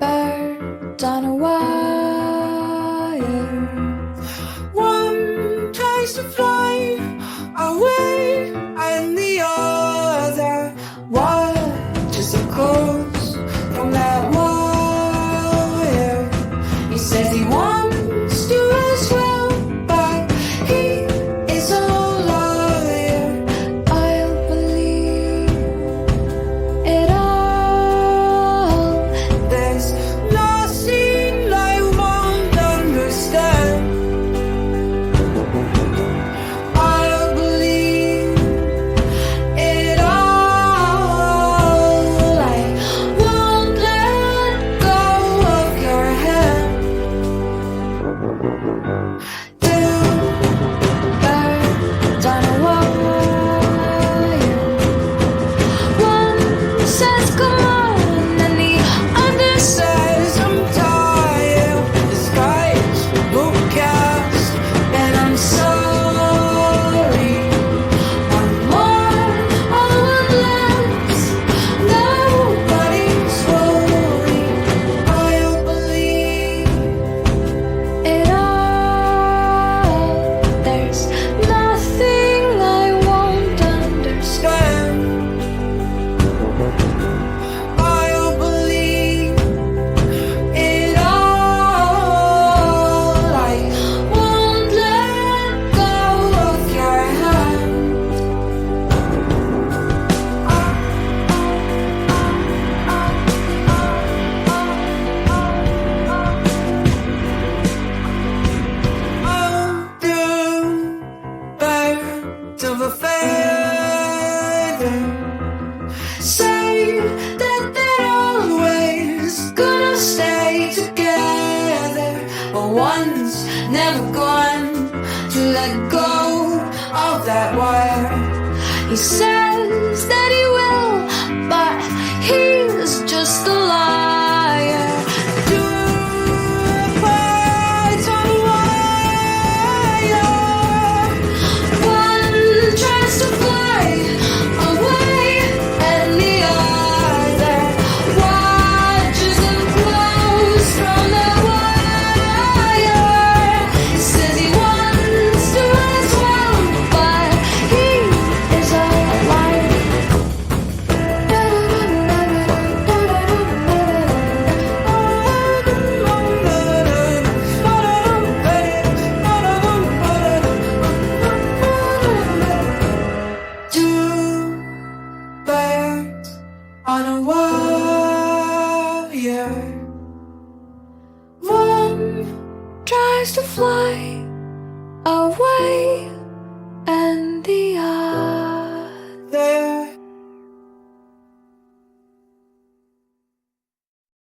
bird on a wire. One tries to fly away, and the other watches the course from that wire. He says he wants to as well, but he is a liar. I'll believe it all. There's nothing I won't understand. I'll believe it all. I won't let go of your hand. Two birds on a wire. One says come on, and the other says I'm tired. The sky's overcast, and I'm sorry. One more, all one left. Nobody's worried. I'll believe it all. There's nothing I won't understand. I'll believe it all. I won't let go of your hand. Oh, the birds of a feather say that they're always gonna stay together, but one's never going to let go of that wire. He says that he will, but he's just a liar. Two birds on a wire. One tries to fly away, and the other watches him close from the wire. He says he wants to as well, but he is a liar. Two birds on a wire. One tries to fly away,